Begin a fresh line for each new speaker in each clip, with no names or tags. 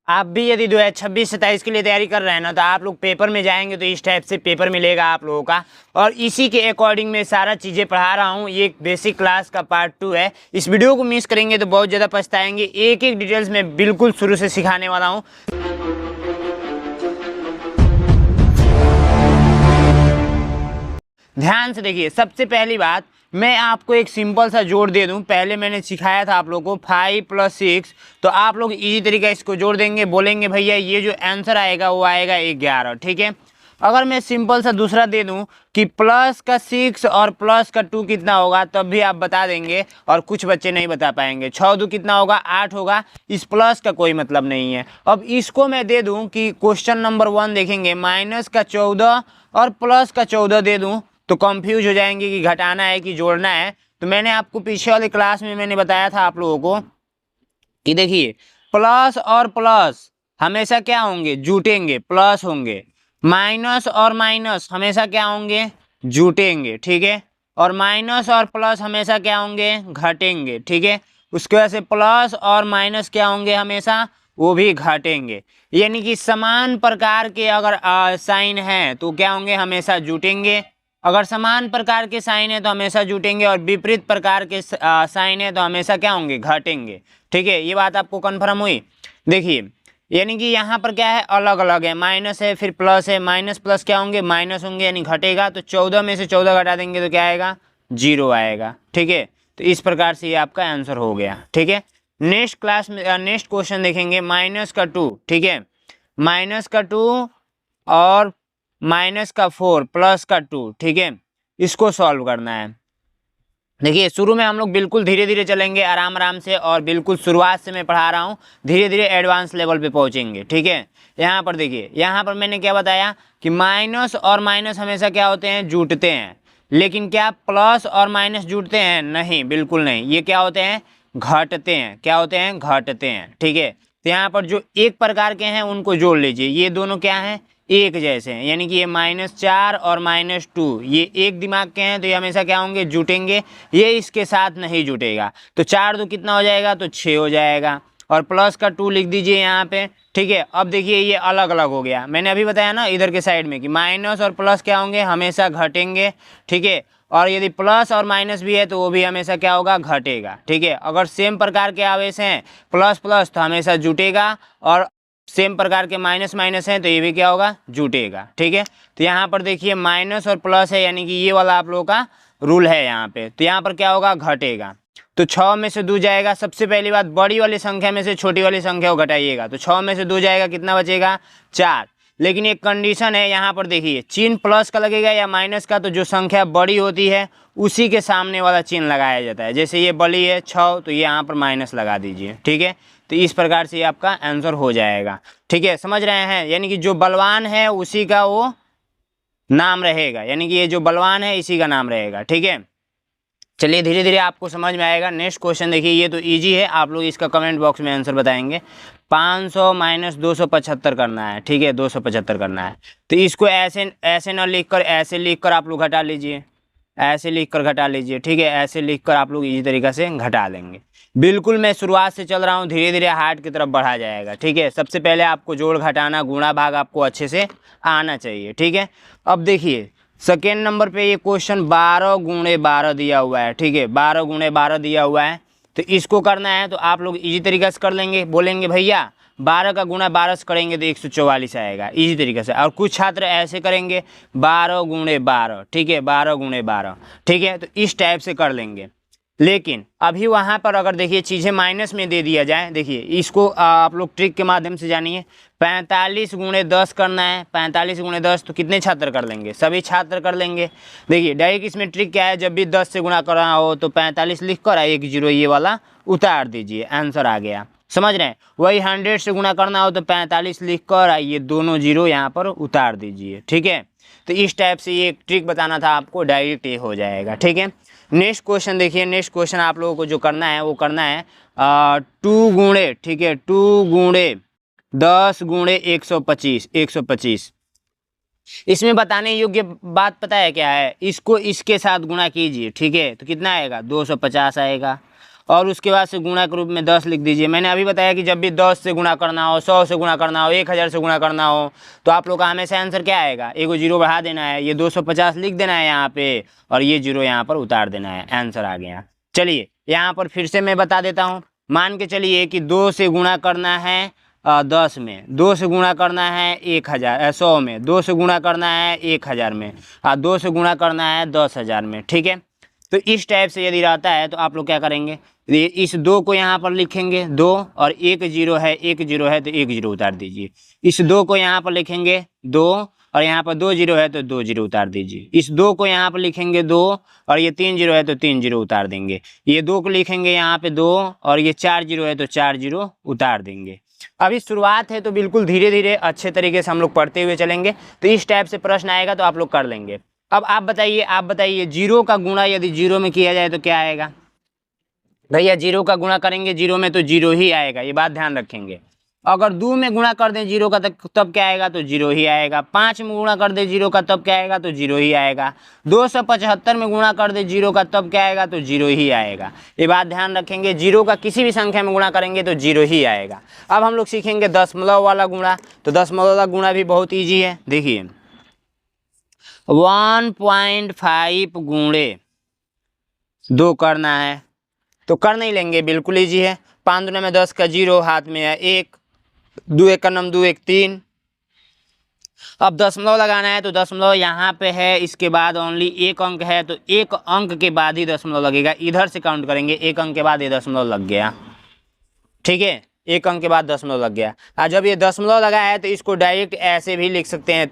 आप भी यदि 2026-27 के लिए तैयारी कर रहे हैं ना, तो आप लोग पेपर में जाएंगे तो इस टाइप से पेपर मिलेगा आप लोगों का, और इसी के अकॉर्डिंग मैं सारा चीज़ें पढ़ा रहा हूँ। ये एक बेसिक क्लास का पार्ट 2 है। इस वीडियो को मिस करेंगे तो बहुत ज़्यादा पछताएंगे। एक एक डिटेल्स में बिल्कुल शुरू से सिखाने वाला हूँ। ध्यान से देखिए, सबसे पहली बात मैं आपको एक सिंपल सा जोड़ दे दूं। पहले मैंने सिखाया था आप लोगों को 5 + 6, तो आप लोग इजी तरीका इसको जोड़ देंगे, बोलेंगे भैया ये जो आंसर आएगा वो आएगा 11, ठीक है। अगर मैं सिंपल सा दूसरा दे दूं कि प्लस का 6 और प्लस का 2 कितना होगा, तब भी आप बता देंगे, और कुछ बच्चे नहीं बता पाएंगे। 6 2 कितना होगा, 8 होगा। इस प्लस का कोई मतलब नहीं है। अब इसको मैं दे दूं कि क्वेश्चन नंबर 1 देखेंगे, माइनस का 14 और प्लस का 14 दे दूं, तो कंफ्यूज हो जाएंगे कि घटाना है कि जोड़ना है। तो मैंने आपको पीछे वाली क्लास में मैंने बताया था आप लोगों को कि देखिए, प्लस और प्लस हमेशा क्या होंगे, जुटेंगे, प्लस होंगे। माइनस और माइनस हमेशा क्या होंगे, जुटेंगे, ठीक है। और माइनस और प्लस हमेशा क्या होंगे, घटेंगे, ठीक है। उसके वजह से प्लस और माइनस क्या होंगे, हमेशा वो भी घटेंगे। यानी कि समान प्रकार के अगर साइन है तो क्या होंगे, हमेशा जुटेंगे। अगर समान प्रकार के साइन है तो हमेशा जुटेंगे, और विपरीत प्रकार के साइन है तो हमेशा क्या होंगे, घटेंगे, ठीक है। ये बात आपको कंफर्म हुई। देखिए, यानी कि यहाँ पर क्या है, अलग अलग है, माइनस है फिर प्लस है, माइनस प्लस क्या होंगे, माइनस होंगे, यानी घटेगा। तो 14 में से 14 घटा देंगे तो क्या आएगा, 0 आएगा, ठीक है। तो इस प्रकार से ये आपका आंसर हो गया, ठीक है। नेक्स्ट क्लास में नेक्स्ट क्वेश्चन देखेंगे, माइनस का 2, ठीक है, माइनस का 2 और माइनस का 4 प्लस का 2, ठीक है। इसको सॉल्व करना है। देखिए, शुरू में हम लोग बिल्कुल धीरे धीरे चलेंगे, आराम आराम से, और बिल्कुल शुरुआत से मैं पढ़ा रहा हूँ, धीरे धीरे एडवांस लेवल पे पहुँचेंगे, ठीक है। यहाँ पर देखिए, यहाँ पर मैंने क्या बताया कि माइनस और माइनस हमेशा क्या होते हैं, जुटते हैं। लेकिन क्या प्लस और माइनस जुटते हैं, नहीं, बिल्कुल नहीं। ये क्या होते हैं, घटते हैं। क्या होते हैं, घटते हैं, ठीक है। तो यहाँ पर जो एक प्रकार के हैं उनको जोड़ लीजिए। ये दोनों क्या हैं, एक जैसे हैं, यानी कि ये -4 और -2 ये एक दिमाग के हैं, तो ये हमेशा क्या होंगे, जुटेंगे। ये इसके साथ नहीं जुटेगा। तो 4 2 कितना हो जाएगा, तो 6 हो जाएगा। और प्लस का 2 लिख दीजिए यहाँ पे, ठीक है। अब देखिए, ये अलग अलग हो गया। मैंने अभी बताया ना इधर के साइड में कि माइनस और प्लस क्या होंगे, हमेशा घटेंगे, ठीक है। और यदि प्लस और माइनस भी है तो वो भी हमेशा क्या होगा, घटेगा, ठीक है। अगर सेम प्रकार के आवेश हैं, प्लस प्लस, तो हमेशा जुटेगा, और सेम प्रकार के माइनस माइनस हैं तो ये भी क्या होगा, जुटेगा, ठीक है। तो यहाँ पर देखिए, माइनस और प्लस है, यानी कि ये वाला आप लोगों का रूल है यहाँ पे। तो यहाँ पर क्या होगा, घटेगा। तो 6 में से 2 जाएगा। सबसे पहली बात, बड़ी वाली संख्या में से छोटी वाली संख्या को घटाइएगा। तो 6 में से 2 जाएगा, कितना बचेगा, 4। लेकिन एक कंडीशन है, यहाँ पर देखिए, चिन्ह प्लस का लगेगा या माइनस का, तो जो संख्या बड़ी होती है उसी के सामने वाला चिन्ह लगाया जाता है। जैसे ये बड़ी है 6, तो ये यहाँ पर माइनस लगा दीजिए, ठीक है। तो इस प्रकार से ये आपका आंसर हो जाएगा, ठीक है। समझ रहे हैं, यानी कि जो बलवान है उसी का वो नाम रहेगा, यानी कि ये जो बलवान है इसी का नाम रहेगा, ठीक है। चलिए, धीरे धीरे आपको समझ में आएगा। नेक्स्ट क्वेश्चन देखिए, ये तो इजी है, आप लोग इसका कमेंट बॉक्स में आंसर बताएंगे। 500 - 275 करना है, ठीक है, 275 करना है। तो इसको ऐसे ऐसे न लिख कर, ऐसे लिख कर आप लोग घटा लीजिए, ऐसे लिख कर घटा लीजिए, ठीक है। ऐसे लिख कर आप लोग इसी तरीके से घटा लेंगे। बिल्कुल मैं शुरुआत से चल रहा हूँ, धीरे धीरे हार्ड की तरफ बढ़ा जाएगा, ठीक है। सबसे पहले आपको जोड़ घटाना, गुणा भाग आपको अच्छे से आना चाहिए, ठीक है। अब देखिए, सेकेंड नंबर पे ये क्वेश्चन 12 × 12 दिया हुआ है, ठीक है, 12 × 12 दिया हुआ है। तो इसको करना है तो आप लोग इजी तरीके से कर लेंगे, बोलेंगे भैया 12 का गुणा 12 से करेंगे तो 144 आएगा, इजी तरीके से। और कुछ छात्र ऐसे करेंगे 12 × 12, ठीक है, 12 × 12, ठीक है। तो इस टाइप से कर लेंगे। लेकिन अभी वहाँ पर अगर देखिए चीज़ें माइनस में दे दिया जाए, देखिए इसको आप लोग ट्रिक के माध्यम से जानिए। 45 × 10 करना है, 45 × 10 तो कितने छात्र कर लेंगे, सभी छात्र कर लेंगे। देखिए डायरेक्ट इसमें ट्रिक क्या है, जब भी 10 से गुणा करना हो तो 45 लिख कर 1 0 ये वाला उतार दीजिए, आंसर आ गया। समझ रहे हैं, वही 100 से गुणा करना हो तो 45 लिख कर ये दोनों 0 यहाँ पर उतार दीजिए, ठीक है। तो इस टाइप से ये एक ट्रिक बताना था आपको, डायरेक्ट ये हो जाएगा, ठीक है। नेक्स्ट क्वेश्चन देखिए, नेक्स्ट क्वेश्चन आप लोगों को जो करना है वो करना है 2 गुणे, ठीक है, 2 गुणे 10 गुणे 125, 125। इसमें बताने योग्य बात पता है क्या है, इसको इसके साथ गुणा कीजिए, ठीक है। तो कितना आएगा, 250 आएगा। और उसके बाद से गुणा के रूप में 10 लिख दीजिए। मैंने अभी बताया कि जब भी 10 से गुणा करना हो, 100 से गुणा करना हो, 1000 से गुणा करना हो, तो आप लोग का हमेशा आंसर क्या आएगा, एगो जीरो बढ़ा देना है, ये 250 लिख देना है यहाँ पे और ये जीरो यहाँ पर उतार देना है, आंसर आ गया। चलिए यहाँ पर फिर से मैं बता देता हूँ। मान के चलिए कि 2 से गुणा करना है 10 में, 2 से गुणा करना है 100 में, 2 से गुणा करना है 1000 में, 2 से गुणा करना है 10,000 में। ठीक है, तो इस टाइप से यदि रहता है तो आप लोग क्या करेंगे, इस 2 को यहाँ पर लिखेंगे 2 और एक जीरो है तो एक जीरो उतार दीजिए। इस 2 को यहाँ पर लिखेंगे 2 और यहाँ पर 2 जीरो है तो 2 जीरो उतार दीजिए। इस 2 को यहाँ पर लिखेंगे 2 और ये 3 जीरो है तो 3 जीरो उतार देंगे। ये 2 को लिखेंगे यहाँ पे 2 और ये 4 जीरो है तो 4 जीरो उतार देंगे। अभी शुरुआत है तो बिल्कुल धीरे धीरे अच्छे तरीके से हम लोग पढ़ते हुए चलेंगे, तो इस टाइप से प्रश्न आएगा तो आप लोग कर लेंगे। अब आप बताइए जीरो का गुणा यदि जीरो में किया जाए तो क्या आएगा। भैया जीरो का गुणा करेंगे जीरो में तो जीरो ही आएगा, ये बात ध्यान रखेंगे। अगर 2 में गुणा कर दें जीरो का तब क्या आएगा, तो जीरो ही आएगा। 5 में गुणा कर दे जीरो का तब क्या आएगा, तो जीरो ही आएगा। 275 में गुणा कर दे जीरो का तब क्या आएगा, तो जीरो ही आएगा। ये बात ध्यान रखेंगे, जीरो का किसी भी संख्या में गुणा करेंगे तो जीरो ही आएगा। अब हम लोग सीखेंगे दशमलव वाला गुणा। तो दशमलव वाला गुणा भी बहुत ईजी है। देखिए 1.5 गुणे 2 करना है तो कर नहीं लेंगे, बिल्कुल ईजी है। 5 दूना में 10 का जीरो, हाथ में है 1, 2 1 का नम 2 1 3। अब दशमलव लगाना है तो दशमलव यहाँ पे है, इसके बाद ओनली एक अंक है तो एक अंक के बाद ही दशमलव लगेगा। इधर से काउंट करेंगे, एक अंक के बाद ये दशमलव लग गया। ठीक है, एक अंक के बाद दशमलव लग गया। और जब ये दशमलव लगा है तो इसको डायरेक्ट ऐसे भी लिख सकते हैं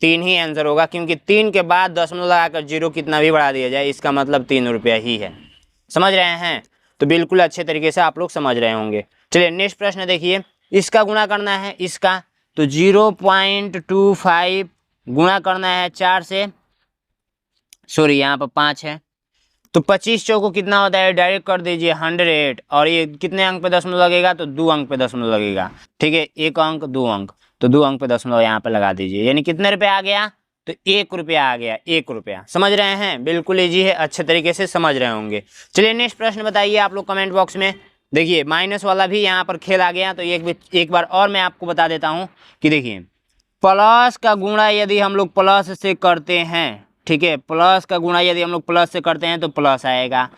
3 ही आंसर होगा, क्योंकि 3 के बाद दशमलव लगाकर जीरो कितना भी बढ़ा दिया जाए इसका मतलब 3 रुपया ही है। समझ रहे हैं, तो बिल्कुल अच्छे तरीके से आप लोग समझ रहे होंगे। चलिए नेक्स्ट प्रश्न देखिए, इसका गुणा करना है इसका, तो 0.25 गुणा करना है 4 से, सॉरी यहाँ पर 5 है तो 25 चौको कितना होता है, डायरेक्ट कर दीजिए 100। और ये कितने अंक पे दशमलव लगेगा, तो 2 अंक पे दशमलव लगेगा। ठीक है, 1 अंक 2 अंक, तो 2 अंक पे दशमलव यहाँ पे लगा दीजिए, यानी कितने रुपये आ गया, तो 1 रुपया आ गया, 1 रुपया। समझ रहे हैं, बिल्कुल ईजी है, अच्छे तरीके से समझ रहे होंगे। चलिए नेक्स्ट प्रश्न बताइए आप लोग कमेंट बॉक्स में। देखिए माइनस वाला भी यहाँ पर खेल आ गया, तो एक बार और मैं आपको बता देता हूँ कि देखिए प्लस का गुणा यदि हम लोग प्लस से करते हैं, ठीक है, प्लस का गुणा यदि हम लोग प्लस से करते हैं तो प्लस आएगा।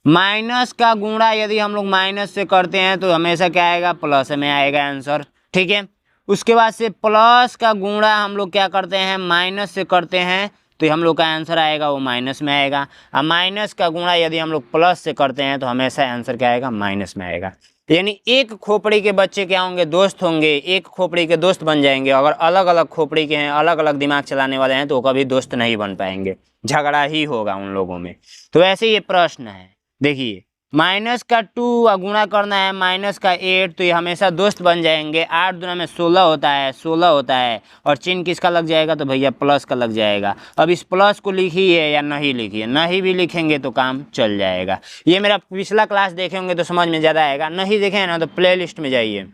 माइनस का गुणा यदि हम लोग माइनस से करते हैं तो हमेशा क्या आएगा, प्लस में आएगा आंसर। ठीक है, उसके बाद से प्लस का गुणा हम लोग क्या करते हैं, माइनस से करते हैं तो हम लोग का आंसर आएगा वो माइनस में आएगा। और माइनस का गुणा यदि हम लोग प्लस से करते हैं तो हमेशा आंसर क्या आएगा, माइनस में आएगा। यानी एक खोपड़ी के बच्चे क्या होंगे, दोस्त होंगे, एक खोपड़ी के दोस्त बन जाएंगे। अगर अलग अलग खोपड़ी के हैं, अलग अलग दिमाग चलाने वाले हैं तो कभी दोस्त नहीं बन पाएंगे, झगड़ा ही होगा उन लोगों में। तो ऐसे ये प्रश्न है। देखिए माइनस का 2 गुणा करना है माइनस का 8, तो ये हमेशा दोस्त बन जाएंगे। 8 दूना में 16 होता है, 16 होता है और चिन्ह किसका लग जाएगा, तो भैया प्लस का लग जाएगा। अब इस प्लस को लिखिए या नहीं लिखिए, नहीं भी लिखेंगे तो काम चल जाएगा। ये मेरा पिछला क्लास देखे होंगे तो समझ में ज़्यादा आएगा, नहीं देखे ना तो प्ले लिस्ट में जाइए,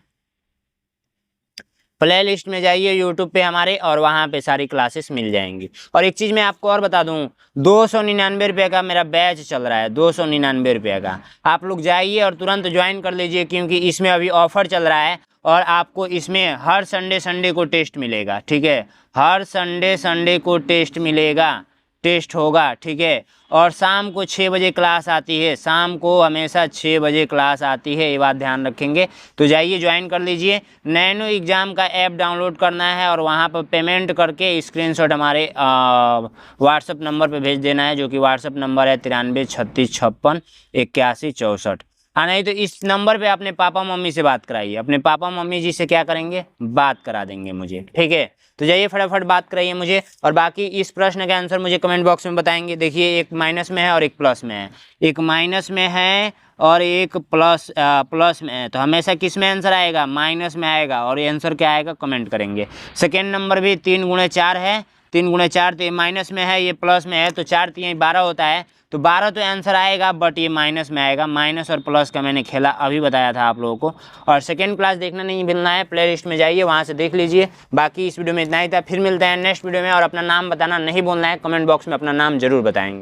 प्ले लिस्ट में जाइए यूट्यूब पे हमारे, और वहाँ पे सारी क्लासेस मिल जाएंगी। और एक चीज़ मैं आपको और बता दूँ, 299 रुपये का मेरा बैच चल रहा है, 299 रुपये का। आप लोग जाइए और तुरंत ज्वाइन कर लीजिए, क्योंकि इसमें अभी ऑफर चल रहा है और आपको इसमें हर संडे को टेस्ट मिलेगा। ठीक है, हर संडे को टेस्ट मिलेगा, टेस्ट होगा। ठीक है, और शाम को 6 बजे क्लास आती है, शाम को हमेशा 6 बजे क्लास आती है, ये बात ध्यान रखेंगे। तो जाइए ज्वाइन कर लीजिए। नैनो एग्ज़ाम का ऐप डाउनलोड करना है और वहाँ पर पेमेंट करके स्क्रीनशॉट हमारे व्हाट्सअप नंबर पे भेज देना है, जो कि व्हाट्सअप नंबर है 93 36 56 81 64। हाँ, नहीं तो इस नंबर पे अपने पापा मम्मी से बात कराइए, अपने पापा मम्मी जी से क्या करेंगे, बात करा देंगे मुझे। ठीक है, तो जाइए फटाफट बात कराइए मुझे, और बाकी इस प्रश्न का आंसर मुझे कमेंट बॉक्स में बताएंगे। देखिए एक माइनस में है और एक प्लस में है, एक माइनस में है और एक प्लस में है, तो हमेशा किस में आंसर आएगा, माइनस में आएगा। और ये आंसर क्या आएगा, कमेंट करेंगे। सेकेंड नंबर भी 3 गुणे 4 है, 3 गुणे 4, तो ये माइनस में है, ये प्लस में है, तो 4 3 12 होता है, तो 12 तो आंसर आएगा, बट ये माइनस में आएगा। माइनस और प्लस का मैंने खेला अभी बताया था आप लोगों को। और सेकंड क्लास देखना नहीं मिलना है, प्ले लिस्ट में जाइए, वहाँ से देख लीजिए। बाकी इस वीडियो में इतना ही था, फिर मिलते हैं नेक्स्ट वीडियो में। और अपना नाम बताना नहीं भूलना है, कमेंट बॉक्स में अपना नाम जरूर बताएंगे।